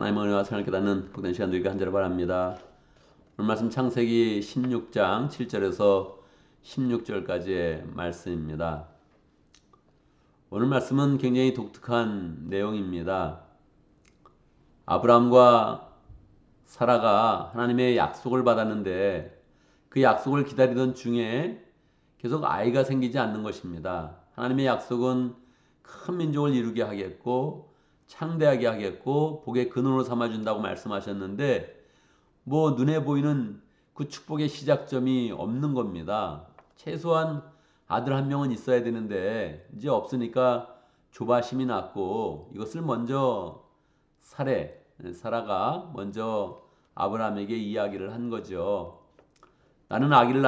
하나님의 은혜와 사랑을 깨닫는 복된 시간 되기를 간절히 바랍니다. 오늘 말씀 창세기 16장 7절에서 16절까지의 말씀입니다. 오늘 말씀은 굉장히 독특한 내용입니다. 아브라함과 사라가 하나님의 약속을 받았는데 그 약속을 기다리던 중에 계속 아이가 생기지 않는 것입니다. 하나님의 약속은 큰 민족을 이루게 하겠고 창대하게 하겠고 복의 근원으로 삼아준다고 말씀하셨는데 눈에 보이는 그 축복의 시작점이 없는 겁니다. 최소한 아들 한 명은 있어야 되는데 이제 없으니까 조바심이 났고 이것을 먼저 사라가 먼저 아브라함에게 이야기를 한 거죠. 나는 아기를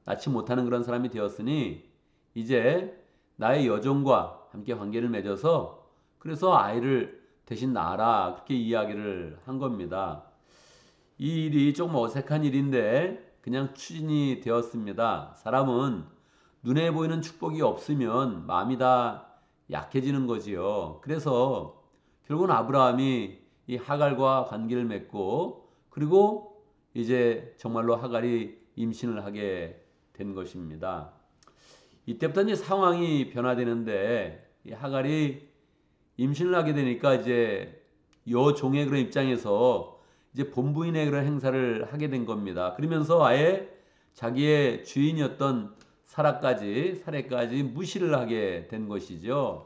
낳지 못하는 그런 사람이 되었으니 이제 나의 여종과 함께 관계를 맺어서 그래서 아이를 대신 낳아라 그렇게 이야기를 한 겁니다. 이 일이 조금 어색한 일인데 그냥 추진이 되었습니다. 사람은 눈에 보이는 축복이 없으면 마음이 다 약해지는 거지요. 그래서 결국은 아브라함이 이 하갈과 관계를 맺고 그리고 이제 정말로 하갈이 임신을 하게 된 것입니다. 이때부터 이제 상황이 변화되는데 이 하갈이 임신을 하게 되니까 이제 여종의 그런 입장에서 이제 본부인의 그런 행사를 하게 된 겁니다. 그러면서 아예 자기의 주인이었던 사라까지 무시를 하게 된 것이죠.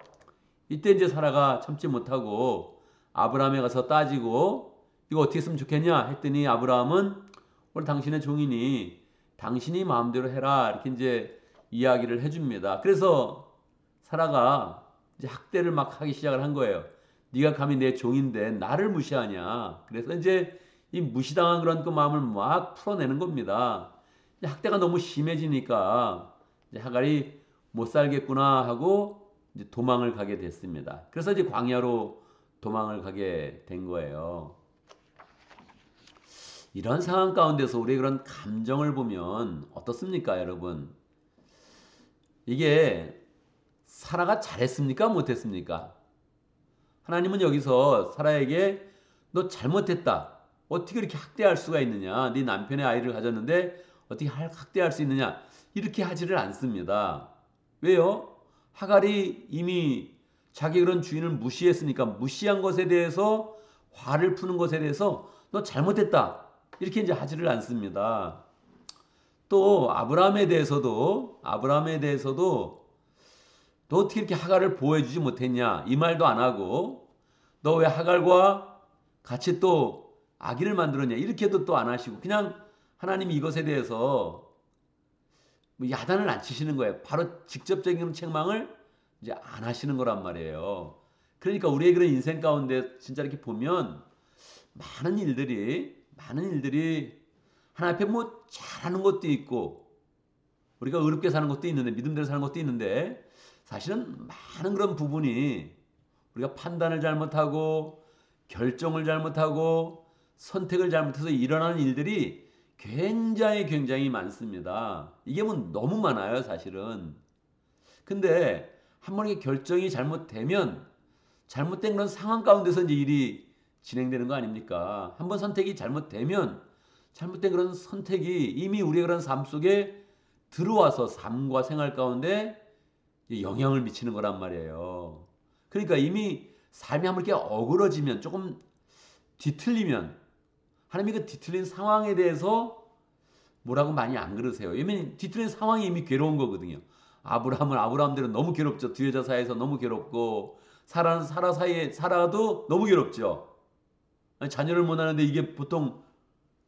이때 이제 사라가 참지 못하고 아브라함에 가서 따지고 이거 어떻게 했으면 좋겠냐 했더니 아브라함은 오늘 당신의 종이니 당신이 마음대로 해라 이렇게 이제 이야기를 해줍니다. 그래서 사라가 이제 학대를 막 하기 시작을 한 거예요. 네가 감히 내 종인데 나를 무시하냐. 그래서 이제 이 무시당한 그런 그 마음을 막 풀어내는 겁니다. 학대가 너무 심해지니까 이제 하갈이 못 살겠구나 하고 이제 도망을 가게 됐습니다. 그래서 이제 광야로 도망을 가게 된 거예요. 이런 상황 가운데서 우리의 그런 감정을 보면 어떻습니까, 여러분? 이게 사라가 잘했습니까? 못했습니까? 하나님은 여기서 사라에게 너 잘못했다. 어떻게 이렇게 학대할 수가 있느냐? 네 남편의 아이를 가졌는데 어떻게 학대할 수 있느냐? 이렇게 하지를 않습니다. 왜요? 하갈이 이미 자기 그런 주인을 무시했으니까 무시한 것에 대해서 화를 푸는 것에 대해서 너 잘못했다. 이렇게 이제 하지를 않습니다. 또 아브라함에 대해서도 너 어떻게 이렇게 하갈을 보호해주지 못했냐? 이 말도 안 하고 너 왜 하갈과 같이 또 아기를 만들었냐? 이렇게도 또 안 하시고 그냥 하나님이 이것에 대해서 야단을 안 치시는 거예요. 바로 직접적인 책망을 이제 안 하시는 거란 말이에요. 그러니까 우리의 그런 인생 가운데 진짜 이렇게 보면 많은 일들이 하나님 앞에 잘하는 것도 있고 우리가 의롭게 사는 것도 있는데 믿음대로 사는 것도 있는데 사실은 많은 그런 부분이 우리가 판단을 잘못하고 결정을 잘못하고 선택을 잘못해서 일어나는 일들이 굉장히 많습니다. 이게 너무 많아요, 사실은. 근데 한 번 이게 결정이 잘못되면 잘못된 그런 상황 가운데서 이제 일이 진행되는 거 아닙니까? 한 번 선택이 잘못되면 잘못된 그런 선택이 이미 우리의 그런 삶 속에 들어와서 삶과 생활 가운데 영향을 미치는 거란 말이에요. 그러니까 이미 삶이 한번 이렇게 어그러지면 조금 뒤틀리면 하나님이 그 뒤틀린 상황에 대해서 뭐라고 많이 안 그러세요. 이미 뒤틀린 상황이 이미 괴로운 거거든요. 아브라함은 아브라함대로 너무 괴롭죠. 두 여자 사이에서 너무 괴롭고 사라는 사라 사이에 살아도 너무 괴롭죠. 아니, 자녀를 못 하는데 이게 보통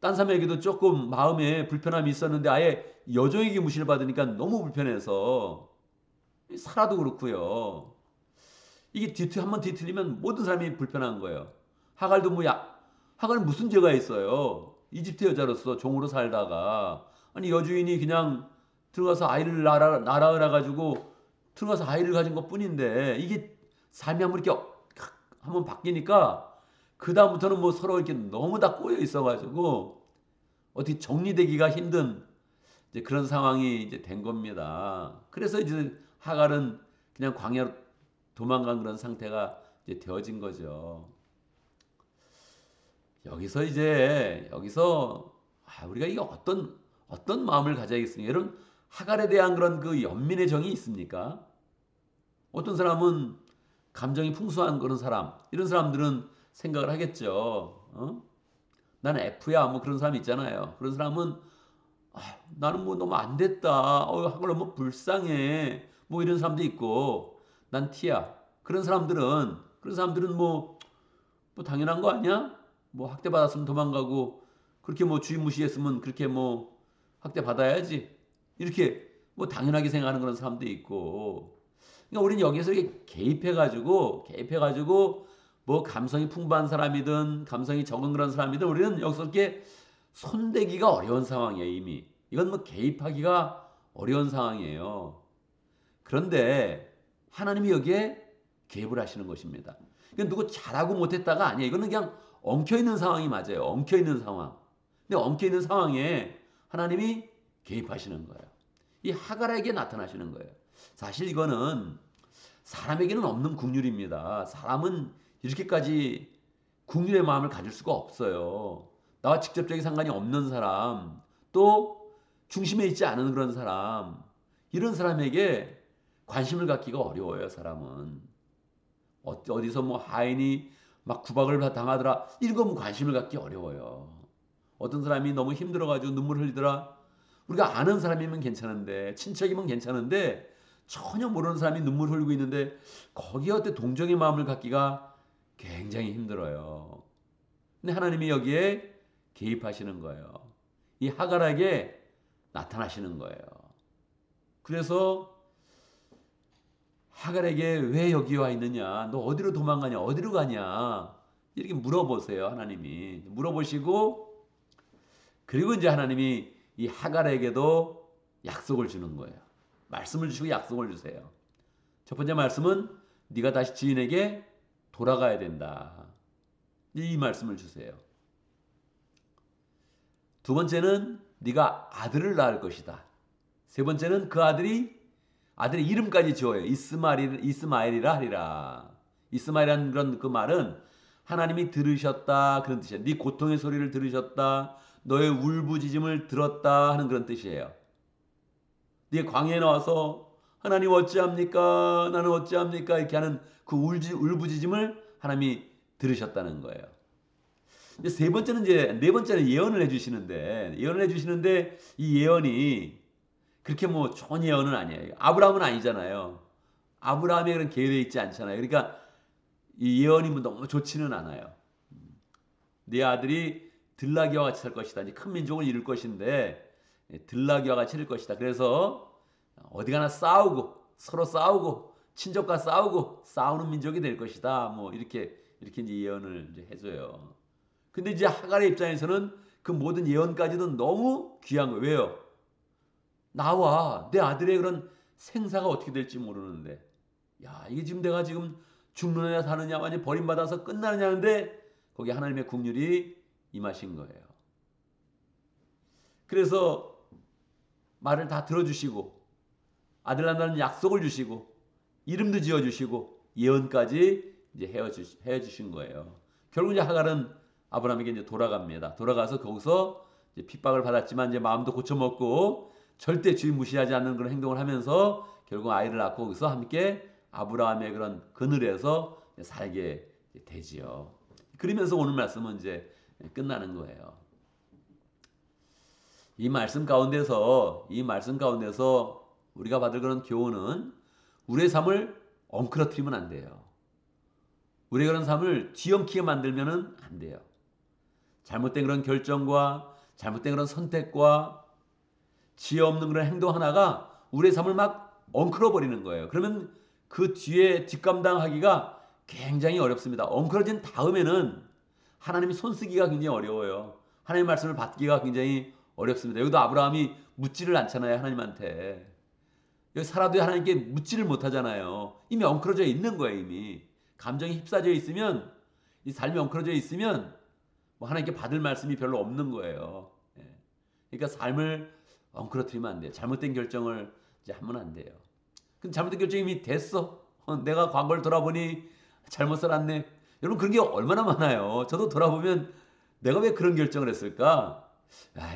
딴 사람에게도 조금 마음에 불편함이 있었는데 아예 여종에게 무시를 받으니까 너무 불편해서 사라도 그렇고요. 이게 한번 뒤틀리면 모든 사람이 불편한 거예요. 하갈도 하갈은 무슨 죄가 있어요? 이집트 여자로서 종으로 살다가 아니 여주인이 그냥 들어가서 아이를 낳으라 가지고 들어가서 아이를 가진 것뿐인데 이게 삶이 한번 이렇게 한번 바뀌니까 그 다음부터는 서로 이렇게 너무 다 꼬여 있어가지고 어떻게 정리되기가 힘든 이제 그런 상황이 이제 된 겁니다. 그래서 이제 하갈은 그냥 광야로 도망간 그런 상태가 이제 되어진 거죠. 여기서 우리가 이게 어떤 마음을 가져야겠습니까? 여러분 하갈에 대한 그런 그 연민의 정이 있습니까? 어떤 사람은 감정이 풍부한 그런 사람, 이런 사람들은 생각을 하겠죠. 나는 F야, 뭐 그런 사람 있잖아요. 그런 사람은 나는 뭐 너무 안 됐다. 하글 너무 불쌍해. 뭐 이런 사람도 있고, 난 T야. 그런 사람들은 뭐 당연한 거 아니야? 뭐 학대 받았으면 도망가고, 그렇게 뭐 주인 무시했으면 그렇게 뭐 학대 받아야지. 이렇게 뭐 당연하게 생각하는 그런 사람도 있고. 그러니까 우리는 여기서 이렇게 개입해가지고 뭐 감성이 풍부한 사람이든 감성이 적은 그런 사람이든 우리는 여기서 이렇게 손대기가 어려운 상황이에요, 이미. 이건 뭐 개입하기가 어려운 상황이에요. 그런데 하나님이 여기에 개입을 하시는 것입니다. 이건 누구 잘하고 못했다가 아니에요. 이거는 그냥 엉켜있는 상황이 맞아요. 엉켜있는 상황. 근데 엉켜있는 상황에 하나님이 개입하시는 거예요. 이 하갈에게 나타나시는 거예요. 사실 이거는 사람에게는 없는 국률입니다. 사람은 이렇게까지 국률의 마음을 가질 수가 없어요. 나와 직접적인 상관이 없는 사람, 또 중심에 있지 않은 그런 사람, 이런 사람에게 관심을 갖기가 어려워요, 사람은. 어디서 뭐 하인이 막 구박을 당하더라, 이런 거 관심을 갖기 어려워요. 어떤 사람이 너무 힘들어가지고 눈물 흘리더라, 우리가 아는 사람이면 괜찮은데, 친척이면 괜찮은데, 전혀 모르는 사람이 눈물 흘리고 있는데, 거기에 어때 동정의 마음을 갖기가 굉장히 힘들어요. 근데 하나님이 여기에 개입하시는 거예요. 이 하갈에게 나타나시는 거예요. 그래서 하갈에게 왜 여기 와 있느냐? 너 어디로 도망가냐? 어디로 가냐? 이렇게 물어보세요, 하나님이. 물어보시고, 그리고 이제 하나님이 이 하갈에게도 약속을 주는 거예요. 말씀을 주시고 약속을 주세요. 첫 번째 말씀은 네가 다시 지인에게 돌아가야 된다. 이 말씀을 주세요. 두 번째는 네가 아들을 낳을 것이다. 세 번째는 그 아들의 이름까지 지어요. 이스마엘이라 하리라. 이스마엘이라는 그런 그 말은 하나님이 들으셨다 그런 뜻이에요. 네 고통의 소리를 들으셨다. 너의 울부짖음을 들었다 하는 그런 뜻이에요. 네 광야에 나와서 하나님 어찌합니까? 나는 어찌합니까? 이렇게 하는 그 울부짖음을 하나님이 들으셨다는 거예요. 네 번째는 예언을 해주시는데 이 예언이 그렇게 뭐 좋은 예언은 아니에요. 아브라함은 아니잖아요. 아브라함의 그런 계획에 있지 않잖아요. 그러니까 이 예언이 뭐 너무 좋지는 않아요. 네 아들이 들나귀와 같이 살 것이다. 이제 큰 민족을 이룰 것인데 들나귀와 같이 일 것이다. 그래서 어디 가나 서로 싸우고 친족과 싸우는 민족이 될 것이다. 뭐 이렇게 이제 예언을 이제 해줘요. 근데 이제 하갈의 입장에서는 그 모든 예언까지도 너무 귀한 거예요. 왜요? 나와 내 아들의 그런 생사가 어떻게 될지 모르는데, 야 이게 지금 내가 지금 죽느냐 사느냐 완전 버림받아서 끝나느냐는데 거기 하나님의 국률이 임하신 거예요. 그래서 말을 다 들어주시고 아들 낳는다는 약속을 주시고 이름도 지어주시고 예언까지 이제 해주신 거예요. 결국 이제 하갈은 아브라함에게 이제 돌아갑니다. 돌아가서 거기서 이제 핍박을 받았지만 이제 마음도 고쳐먹고 절대 주인 무시하지 않는 그런 행동을 하면서 결국 아이를 낳고 거기서 함께 아브라함의 그런 그늘에서 살게 되지요. 그러면서 오늘 말씀은 이제 끝나는 거예요. 이 말씀 가운데서 우리가 받을 그런 교훈은 우리의 삶을 엉클어뜨리면 안 돼요. 우리의 그런 삶을 뒤엉키게 만들면은 안 돼요. 잘못된 그런 결정과 잘못된 그런 선택과 지혜 없는 그런 행동 하나가 우리의 삶을 막 엉클어 버리는 거예요. 그러면 그 뒤에 뒷감당하기가 굉장히 어렵습니다. 엉클어진 다음에는 하나님이 손쓰기가 굉장히 어려워요. 하나님의 말씀을 받기가 굉장히 어렵습니다. 여기도 아브라함이 묻지를 않잖아요, 하나님한테. 여기 살아도 하나님께 묻지를 못하잖아요. 이미 엉클어져 있는 거예요, 이미. 감정이 휩싸져 있으면, 이 삶이 엉클어져 있으면 뭐 하나님께 받을 말씀이 별로 없는 거예요. 그러니까 삶을 엉클어뜨리면 안 돼요. 잘못된 결정을 이제 하면 안 돼요. 근데 잘못된 결정이 이미 됐어. 내가 과거를 돌아보니 잘못 살았네. 여러분 그런 게 얼마나 많아요. 저도 돌아보면 내가 왜 그런 결정을 했을까?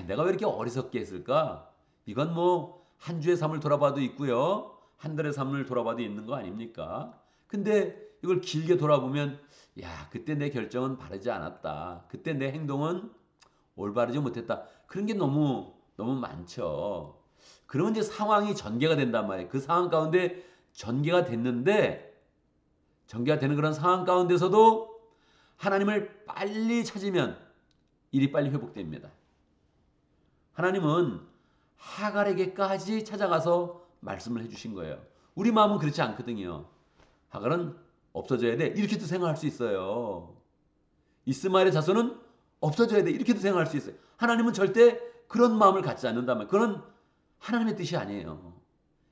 내가 왜 이렇게 어리석게 했을까? 이건 뭐 한 주의 삶을 돌아봐도 있고요. 한 달의 삶을 돌아봐도 있는 거 아닙니까? 근데 이걸 길게 돌아보면 그때 내 결정은 바르지 않았다. 그때 내 행동은 올바르지 못했다. 그런 게 너무 너무 많죠. 그러면 이제 상황이 전개가 된단 말이에요. 그 상황 가운데 전개가 됐는데 전개가 되는 그런 상황 가운데서도 하나님을 빨리 찾으면 일이 빨리 회복됩니다. 하나님은 하갈에게까지 찾아가서 말씀을 해주신 거예요. 우리 마음은 그렇지 않거든요. 하갈은 없어져야 돼. 이렇게도 생각할 수 있어요. 이스마엘의 자손은 없어져야 돼. 이렇게도 생각할 수 있어요. 하나님은 절대 그런 마음을 갖지 않는다면 그건 하나님의 뜻이 아니에요.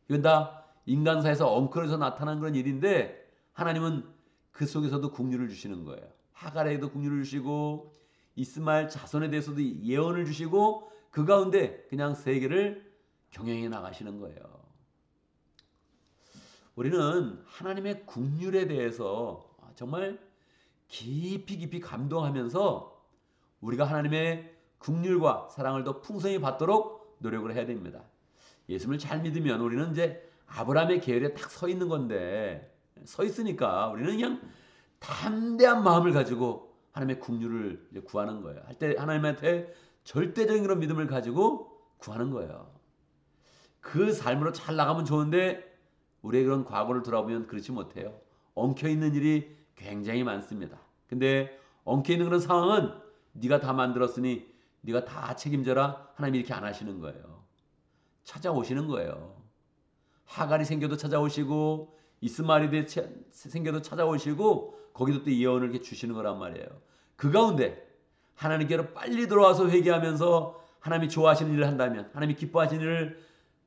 이건 다 인간사에서 엉클어서 나타난 그런 일인데 하나님은 그 속에서도 긍휼을 주시는 거예요. 하갈에게도 긍휼을 주시고 이스마엘 자손에 대해서도 예언을 주시고 그 가운데 그냥 세계를 경영해 나가시는 거예요. 우리는 하나님의 긍휼에 대해서 정말 깊이 깊이 감동하면서 우리가 하나님의 긍휼과 사랑을 더 풍성히 받도록 노력을 해야 됩니다. 예수님을 잘 믿으면 우리는 이제 아브라함의 계열에 딱 서 있는 건데 서 있으니까 우리는 그냥 담대한 마음을 가지고 하나님의 긍휼을 이제 구하는 거예요. 할 때 하나님한테 절대적인 그런 믿음을 가지고 구하는 거예요. 그 삶으로 잘 나가면 좋은데 우리의 그런 과거를 돌아보면 그렇지 못해요. 엉켜있는 일이 굉장히 많습니다. 근데 엉켜있는 그런 상황은 네가 다 만들었으니 네가 다 책임져라. 하나님이 이렇게 안 하시는 거예요. 찾아오시는 거예요. 하갈이 생겨도 찾아오시고 이스마엘이 생겨도 찾아오시고 거기도 또 예언을 이렇게 주시는 거란 말이에요. 그 가운데 하나님께로 빨리 돌아와서 회개하면서 하나님이 좋아하시는 일을 한다면 하나님이 기뻐하시는 일을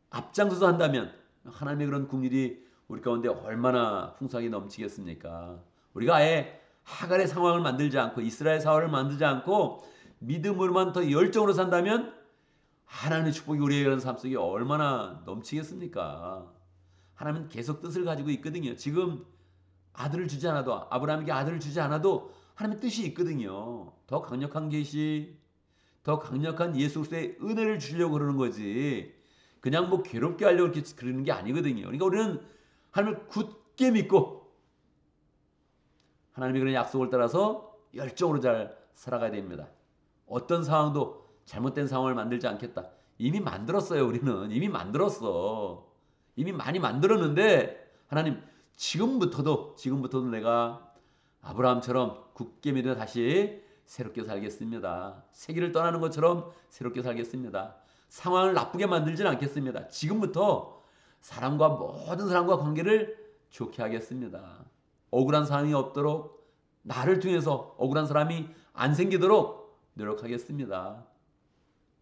앞장서서 한다면 하나님의 그런 긍휼이 우리 가운데 얼마나 풍성하게 넘치겠습니까? 우리가 아예 하갈의 상황을 만들지 않고 이스라엘 사활을 만들지 않고 믿음으로만 더 열정으로 산다면 하나님의 축복이 우리의 그런 삶 속에 얼마나 넘치겠습니까? 하나님은 계속 뜻을 가지고 있거든요. 지금 아들을 주지 않아도 아브라함에게 아들을 주지 않아도 하나님의 뜻이 있거든요. 더 강력한 계시, 더 강력한 예수 그리스도의 은혜를 주려고 그러는 거지. 그냥 뭐 괴롭게 하려고 이렇게 그러는 게 아니거든요. 그러니까 우리는 하나님을 굳게 믿고 하나님의 그런 약속을 따라서 열정으로 잘 살아가야 됩니다. 어떤 상황도 잘못된 상황을 만들지 않겠다. 이미 만들었어요. 우리는 이미 만들었어. 이미 많이 만들었는데 하나님 지금부터도 내가 아브라함처럼 굳게 믿어 다시 새롭게 살겠습니다. 세기를 떠나는 것처럼 새롭게 살겠습니다. 상황을 나쁘게 만들지는 않겠습니다. 지금부터 모든 사람과 관계를 좋게 하겠습니다. 억울한 상황이 없도록 나를 통해서 억울한 사람이 안 생기도록 노력하겠습니다.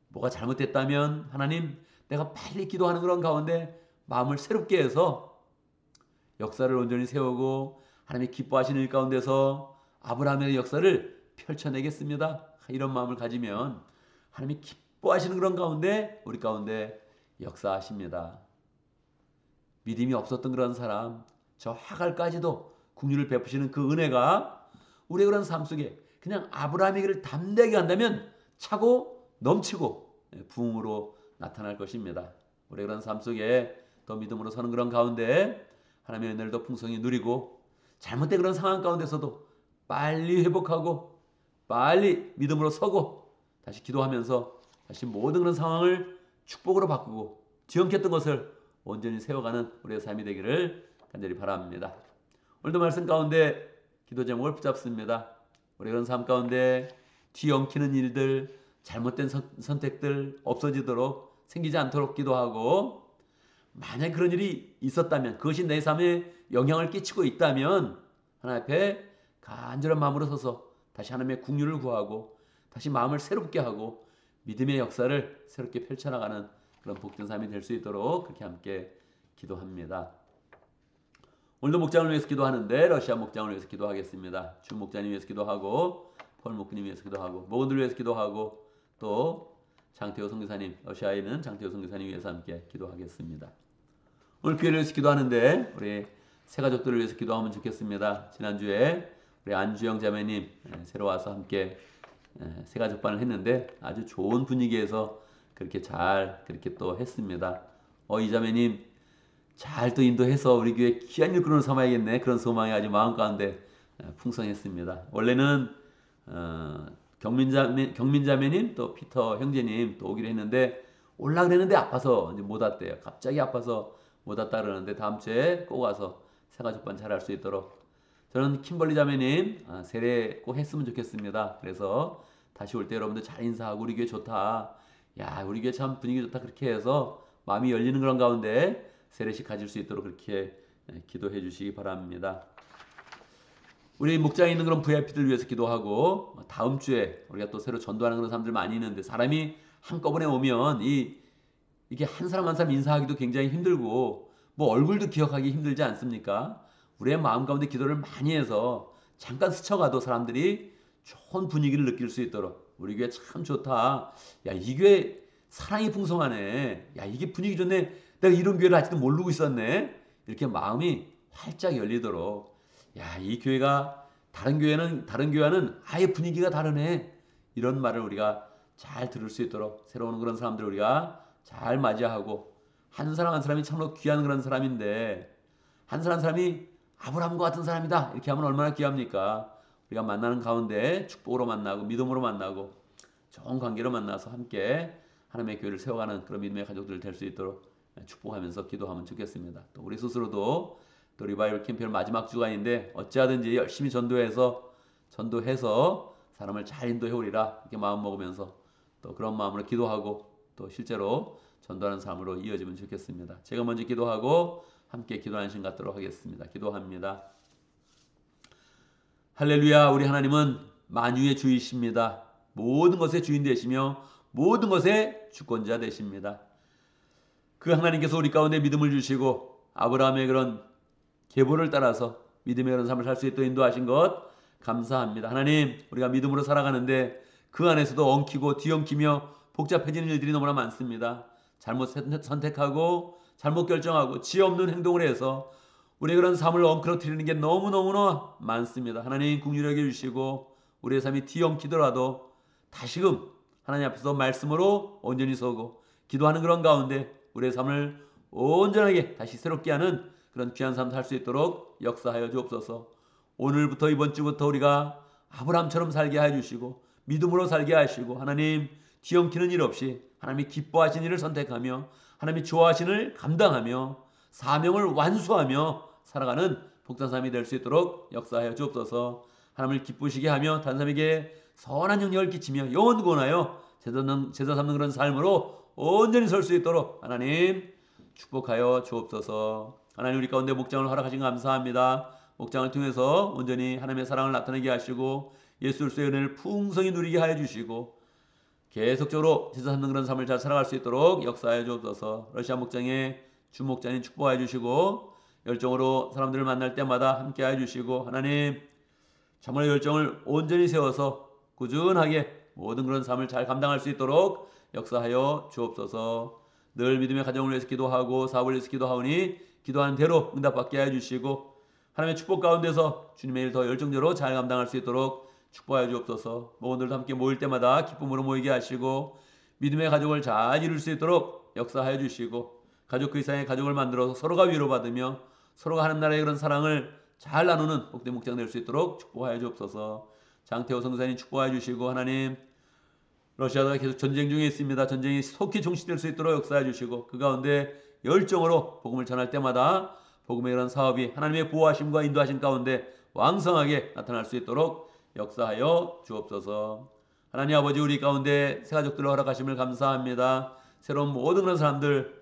뭐가 잘못됐다면 하나님 내가 빨리 기도하는 그런 가운데 마음을 새롭게 해서 역사를 온전히 세우고 하나님이 기뻐하시는 일 가운데서 아브라함의 역사를 펼쳐내겠습니다. 이런 마음을 가지면 하나님이 기뻐하시는 그런 가운데 우리 가운데 역사하십니다. 믿음이 없었던 그런 사람 저 하갈까지도 긍휼을 베푸시는 그 은혜가 우리의 그런 삶 속에 그냥 아브라함에게를 담대하게 한다면 차고 넘치고 부흥으로 나타날 것입니다. 우리의 그런 삶 속에 더 믿음으로 서는 그런 가운데 하나님의 은혜를 더 풍성히 누리고 잘못된 그런 상황 가운데서도 빨리 회복하고 빨리 믿음으로 서고 다시 기도하면서 다시 모든 그런 상황을 축복으로 바꾸고 뒤엉켰던 것을 온전히 세워가는 우리의 삶이 되기를 간절히 바랍니다. 오늘도 말씀 가운데 기도 제목을 붙잡습니다. 우리 그런 삶 가운데 뒤엉키는 일들, 잘못된 선택들 없어지도록 생기지 않도록 기도하고 만약 그런 일이 있었다면 그것이 내 삶에 영향을 끼치고 있다면 하나님 앞에 간절한 마음으로 서서 다시 하나님의 긍휼을 구하고 다시 마음을 새롭게 하고 믿음의 역사를 새롭게 펼쳐나가는 그런 복된 삶이 될 수 있도록 그렇게 함께 기도합니다. 오늘도 목장을 위해서 기도하는데 러시아 목장을 위해서 기도하겠습니다. 주 목자님 위해서 기도하고 폴 목사님 위해서 기도하고 목원들 위해서 기도하고 또 장태호 선교사님 러시아에 있는 장태호 선교사님 위해서 함께 기도하겠습니다. 오늘 교회를 위해서 기도하는데 우리 새 가족들을 위해서 기도하면 좋겠습니다. 지난주에 우리 안주영 자매님 새로 와서 함께 새가족반을 했는데 아주 좋은 분위기에서 그렇게 잘 그렇게 또 했습니다. 이자매님 잘 또 인도해서 우리 교회 귀한 일꾼으로 삼아야겠네. 그런 소망이 아주 마음 가운데 풍성했습니다. 원래는 경민자매님 또 피터 형제님 또 오기로 했는데 올라 그랬는데 아파서 이제 못 왔대요. 갑자기 아파서 못 왔다 그러는데 다음 주에 꼭 와서 새가족반 잘할 수 있도록 저는 킴벌리 자매님 세례 꼭 했으면 좋겠습니다. 그래서 다시 올 때 여러분들 잘 인사하고 우리 교회 좋다. 야 우리 교회 참 분위기 좋다 그렇게 해서 마음이 열리는 그런 가운데 세례식 가질 수 있도록 그렇게 기도해 주시기 바랍니다. 우리 목장에 있는 그런 VIP들 위해서 기도하고 다음 주에 우리가 또 새로 전도하는 그런 사람들 많이 있는데 사람이 한꺼번에 오면 이게 한 사람 한 사람 인사하기도 굉장히 힘들고 뭐 얼굴도 기억하기 힘들지 않습니까? 우리의 마음 가운데 기도를 많이 해서 잠깐 스쳐가도 사람들이 좋은 분위기를 느낄 수 있도록 우리 교회 참 좋다. 야, 이 교회 사랑이 풍성하네. 야, 이게 분위기 좋네. 내가 이런 교회를 아직도 모르고 있었네. 이렇게 마음이 활짝 열리도록 야, 이 교회가 다른 교회와는 아예 분위기가 다르네. 이런 말을 우리가 잘 들을 수 있도록 새로운 그런 사람들 우리가 잘 맞이하고 한 사람 한 사람이 참으로 귀한 그런 사람인데 한 사람 한 사람이 아브라함과 같은 사람이다. 이렇게 하면 얼마나 귀합니까? 우리가 만나는 가운데 축복으로 만나고 믿음으로 만나고 좋은 관계로 만나서 함께 하나님의 교회를 세워가는 그런 믿음의 가족들 될 수 있도록 축복하면서 기도하면 좋겠습니다. 또 우리 스스로도 또 리바이벌 캠페인 마지막 주간인데 어찌하든지 열심히 전도해서 사람을 잘 인도해 오리라 이렇게 마음 먹으면서 또 그런 마음으로 기도하고 또 실제로 전도하는 삶으로 이어지면 좋겠습니다. 제가 먼저 기도하고 함께 기도하는 시간 갖도록 하겠습니다. 기도합니다. 할렐루야. 우리 하나님은 만유의 주이십니다. 모든 것의 주인 되시며 모든 것의 주권자 되십니다. 그 하나님께서 우리 가운데 믿음을 주시고 아브라함의 그런 계보를 따라서 믿음의 그런 삶을 살 수 있도록 인도하신 것 감사합니다. 하나님 우리가 믿음으로 살아가는데 그 안에서도 엉키고 뒤엉키며 복잡해지는 일들이 너무나 많습니다. 잘못 선택하고 잘못 결정하고 지혜 없는 행동을 해서 우리의 그런 삶을 엉클어뜨리는 게 너무너무나 많습니다. 하나님 긍휼히 여겨주시고 우리의 삶이 뒤엉키더라도 다시금 하나님 앞에서 말씀으로 온전히 서고 기도하는 그런 가운데 우리의 삶을 온전하게 다시 새롭게 하는 그런 귀한 삶 살 수 있도록 역사하여 주옵소서. 오늘부터 이번 주부터 우리가 아브라함처럼 살게 해주시고 믿음으로 살게 하시고 하나님 뒤엉키는 일 없이 하나님이 기뻐하신 일을 선택하며 하나님이 좋아하신 일을 감당하며 사명을 완수하며 살아가는 복된 삶이 될 수 있도록 역사하여 주옵소서. 하나님을 기쁘시게 하며 다른 사람에게 선한 영향을 끼치며 영원 구원하여 제자 삼는 그런 삶으로 온전히 설 수 있도록 하나님 축복하여 주옵소서. 하나님 우리 가운데 목장을 허락하신 감사합니다. 목장을 통해서 온전히 하나님의 사랑을 나타내게 하시고 예수 그리스도의 은혜를 풍성히 누리게 하여 주시고 계속적으로 제자 삼는 그런 삶을 잘 살아갈 수 있도록 역사하여 주옵소서. 러시아 목장의 주목자님 축복하여 주시고 열정으로 사람들을 만날 때마다 함께하여 주시고 하나님 참으로 열정을 온전히 세워서 꾸준하게 모든 그런 삶을 잘 감당할 수 있도록 역사하여 주옵소서. 늘 믿음의 가정을 위해서 기도하고 사업을 위해서 기도하오니 기도하는 대로 응답받게 하여 주시고 하나님의 축복 가운데서 주님의 일 더 열정적으로 잘 감당할 수 있도록 축복하여 주옵소서. 모험들도 함께 모일 때마다 기쁨으로 모이게 하시고 믿음의 가족을 잘 이룰 수 있도록 역사하여 주시고 가족 그 이상의 가족을 만들어서 서로가 위로받으며 서로가 하나님 나라의 그런 사랑을 잘 나누는 복된 목장 될 수 있도록 축복하여 주옵소서. 장태호 선교사님 축복하여 주시고 하나님 러시아가 계속 전쟁 중에 있습니다. 전쟁이 속히 종식될 수 있도록 역사해 주시고 그 가운데 열정으로 복음을 전할 때마다 복음의 이런 사업이 하나님의 보호하심과 인도하심 가운데 왕성하게 나타날 수 있도록 역사하여 주옵소서. 하나님 아버지 우리 가운데 새 가족들을 허락하심을 감사합니다. 새로운 모든 그런 사람들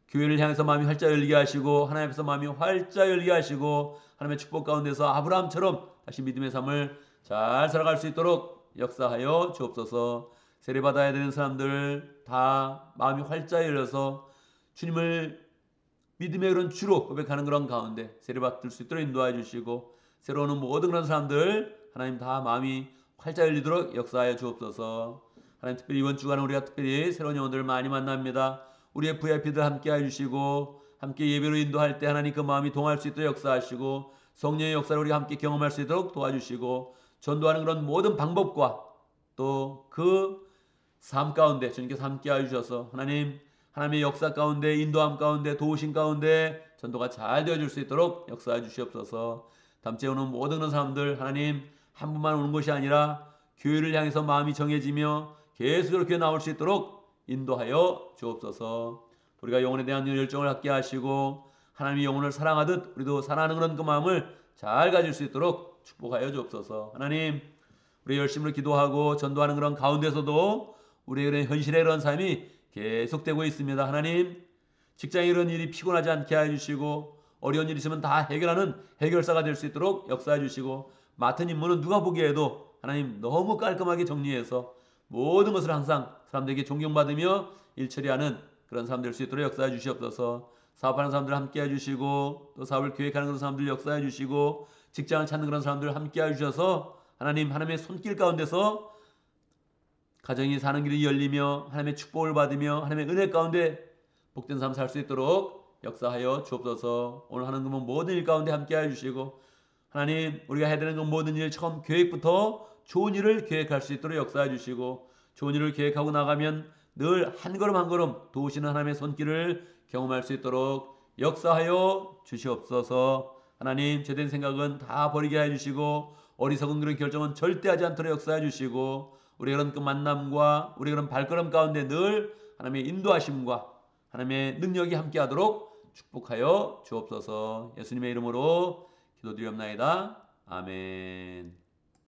교회를 향해서 마음이 활짝 열리게 하시고 하나님 앞에서 마음이 활짝 열리게 하시고 하나님의 축복 가운데서 아브라함처럼 다시 믿음의 삶을 잘 살아갈 수 있도록 역사하여 주옵소서. 세례받아야 되는 사람들 다 마음이 활짝 열려서 주님을 믿음의 그런 주로 고백하는 그런 가운데 세례받을 수 있도록 인도해 주시고 새로 오는 모든 그런 사람들 하나님 다 마음이 활짝 열리도록 역사하여 주옵소서. 하나님 특별히 이번 주간은 우리가 특별히 새로운 영혼들을 많이 만납니다. 우리의 VIP들 함께 해주시고 함께 예배로 인도할 때 하나님 그 마음이 동할 수 있도록 역사하시고 성령의 역사를 우리가 함께 경험할 수 있도록 도와주시고 전도하는 그런 모든 방법과 또 그 삶 가운데 주님께서 함께하여 주셔서 하나님의 역사 가운데 인도함 가운데 도우심 가운데 전도가 잘 되어질 수 있도록 역사해 주시옵소서. 다음 주에 오는 모든 그런 사람들 하나님 한 분만 오는 것이 아니라 교회를 향해서 마음이 정해지며 계속적으로 교회 나올 수 있도록 인도하여 주옵소서. 우리가 영혼에 대한 열정을 갖게 하시고 하나님의 영혼을 사랑하듯 우리도 사랑하는 그런 그 마음을 잘 가질 수 있도록 축복하여 주옵소서. 하나님 우리 열심으로 기도하고 전도하는 그런 가운데서도 우리의 그런 현실의 그런 삶이 계속되고 있습니다. 하나님 직장에 이런 일이 피곤하지 않게 해주시고 어려운 일 있으면 다 해결하는 해결사가 될 수 있도록 역사해 주시고 맡은 임무는 누가 보기에도 하나님 너무 깔끔하게 정리해서 모든 것을 항상 사람들에게 존경받으며 일 처리하는 그런 사람 될 수 있도록 역사해 주시옵소서. 사업하는 사람들 함께 해주시고 또 사업을 계획하는 그런 사람들 역사해 주시고 직장을 찾는 그런 사람들 함께 해주셔서 하나님의 손길 가운데서 가정이 사는 길이 열리며 하나님의 축복을 받으며 하나님의 은혜 가운데 복된 삶 살 수 있도록 역사하여 주옵소서. 오늘 하는 그 모든 일 가운데 함께 해주시고 하나님 우리가 해야 되는 그 모든 일 처음 계획부터 좋은 일을 계획할 수 있도록 역사해 주시고 좋은 일을 계획하고 나가면 늘 한 걸음 한 걸음 도우시는 하나님의 손길을 경험할 수 있도록 역사하여 주시옵소서. 하나님 죄된 생각은 다 버리게 해주시고 어리석은 그런 결정은 절대 하지 않도록 역사해 주시고 우리의 그런 그 만남과 우리의 그런 발걸음 가운데 늘 하나님의 인도하심과 하나님의 능력이 함께하도록 축복하여 주옵소서. 예수님의 이름으로 기도드리옵나이다. 아멘.